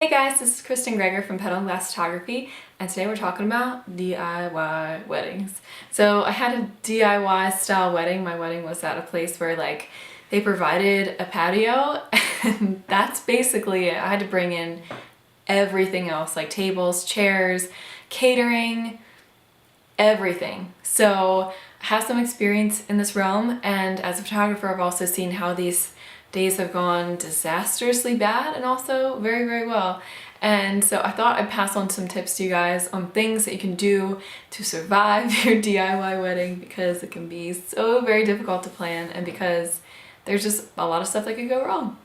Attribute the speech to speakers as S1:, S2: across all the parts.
S1: Hey guys, this is Kristen Greger from Petal and Glass Photography, and today we're talking about DIY weddings. So I had a DIY style wedding. My wedding was at a place where they provided a patio and that's basically it. I had to bring in everything else like tables, chairs, catering, everything. So I have some experience in this realm, and as a photographer I've also seen how these days have gone disastrously bad and also very, very well. And so I thought I'd pass on some tips to you guys on things that you can do to survive your DIY wedding, because it can be so very difficult to plan and because there's just a lot of stuff that could go wrong.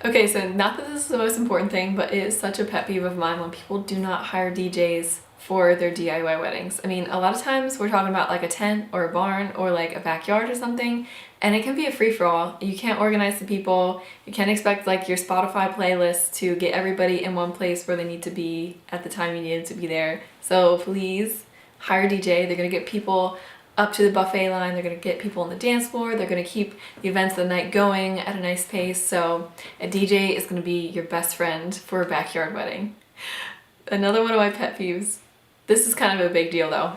S1: Okay, so not that this is the most important thing, but it is such a pet peeve of mine when people do not hire DJs for their DIY weddings. I mean, a lot of times we're talking about like a tent or a barn or like a backyard or something, and it can be a free-for-all. You can't organize the people. You can't expect like your Spotify playlist to get everybody in one place where they need to be at the time you need to be there. So please hire a DJ. They're gonna get people up to the buffet line, they're gonna get people on the dance floor, they're gonna keep the events of the night going at a nice pace. So a DJ is gonna be your best friend for a backyard wedding. Another one of my pet peeves, this is kind of a big deal though.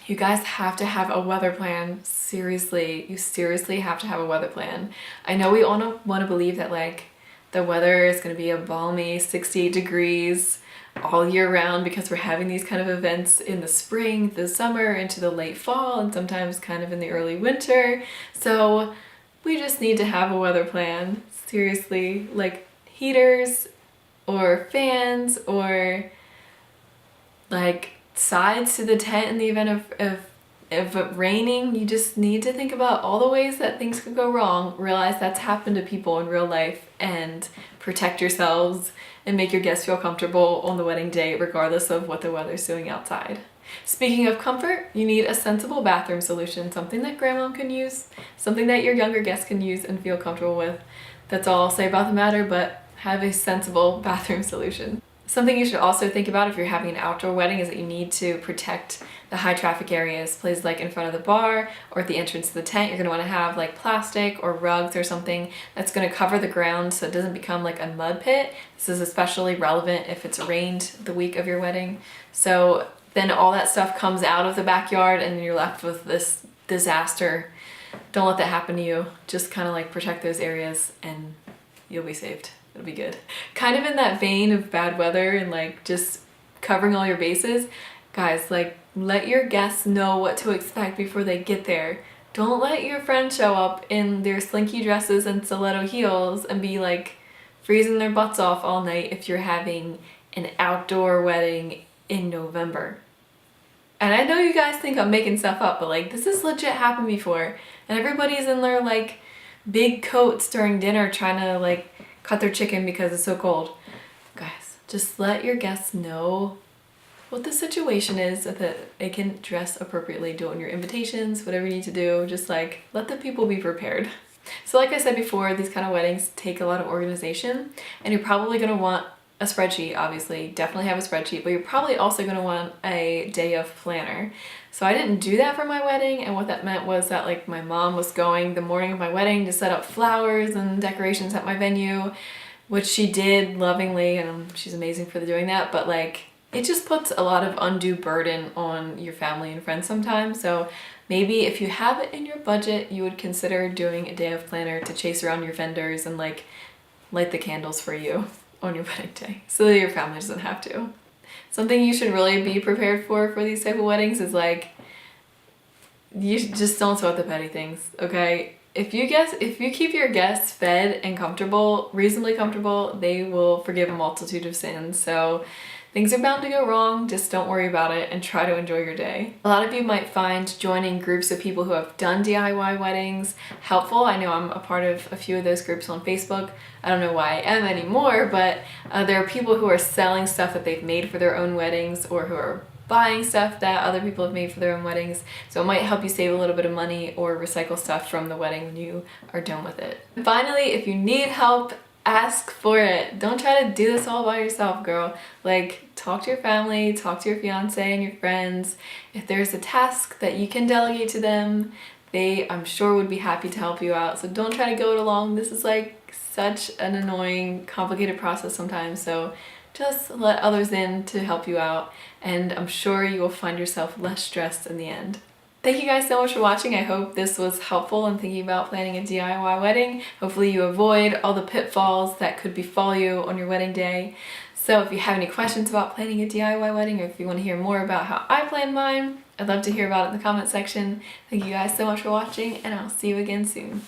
S1: You guys have to have a weather plan. Seriously, you seriously have to have a weather plan. I know we all want to believe that like the weather is gonna be a balmy 68 degrees all year round because we're having these kind of events in the spring, the summer, into the late fall, and sometimes kind of in the early winter. So we just need to have a weather plan. Seriously, like heaters or fans or like sides to the tent in the event of it raining. You just need to think about all the ways that things could go wrong, realize that's happened to people in real life, and protect yourselves and make your guests feel comfortable on the wedding day regardless of what the weather's doing outside. Speaking of comfort, you need a sensible bathroom solution, something that grandma can use, something that your younger guests can use and feel comfortable with. That's all I'll say about the matter, but have a sensible bathroom solution. Something you should also think about if you're having an outdoor wedding is that you need to protect the high traffic areas, places like in front of the bar or at the entrance to the tent. You're going to want to have like plastic or rugs or something that's going to cover the ground so it doesn't become like a mud pit. This is especially relevant if it's rained the week of your wedding. So then all that stuff comes out of the backyard and you're left with this disaster. Don't let that happen to you. Just kind of like protect those areas and you'll be saved. It'll be good. Kind of in that vein of bad weather and like just covering all your bases, guys, like let your guests know what to expect before they get there. Don't let your friends show up in their slinky dresses and stiletto heels and be like freezing their butts off all night if you're having an outdoor wedding in November. And I know you guys think I'm making stuff up, but like this has legit happened before, and everybody's in their like big coats during dinner trying to like cut their chicken because it's so cold. Guys, just let your guests know what the situation is so that they can dress appropriately, do it on your invitations, whatever you need to do. Just like let the people be prepared. So like I said before, these kind of weddings take a lot of organization, and you're probably going to want a spreadsheet. Obviously, definitely have a spreadsheet, but you're probably also going to want a day of planner. So I didn't do that for my wedding, and what that meant was that like my mom was going the morning of my wedding to set up flowers and decorations at my venue, which she did lovingly, and she's amazing for doing that, but like it just puts a lot of undue burden on your family and friends sometimes. So maybe if you have it in your budget, you would consider doing a day of planner to chase around your vendors and like light the candles for you on your wedding day so that your family doesn't have to. Something you should really be prepared for these type of weddings is like, you just don't sweat the petty things, okay? If you keep your guests fed and comfortable, reasonably comfortable, they will forgive a multitude of sins. So things are bound to go wrong, just don't worry about it and try to enjoy your day. A lot of you might find joining groups of people who have done DIY weddings helpful. I know I'm a part of a few of those groups on Facebook. I don't know why I am anymore, but there are people who are selling stuff that they've made for their own weddings or who are buying stuff that other people have made for their own weddings. So it might help you save a little bit of money or recycle stuff from the wedding when you are done with it. And finally, if you need help, ask for it. Don't try to do this all by yourself, girl. Like, talk to your family, talk to your fiance and your friends. If there's a task that you can delegate to them, they, I'm sure, would be happy to help you out. So don't try to go it alone. This is like such an annoying, complicated process sometimes. So just let others in to help you out, and I'm sure you will find yourself less stressed in the end. Thank you guys so much for watching. I hope this was helpful in thinking about planning a DIY wedding. Hopefully you avoid all the pitfalls that could befall you on your wedding day. So if you have any questions about planning a DIY wedding, or if you want to hear more about how I planned mine, I'd love to hear about it in the comment section. Thank you guys so much for watching, and I'll see you again soon.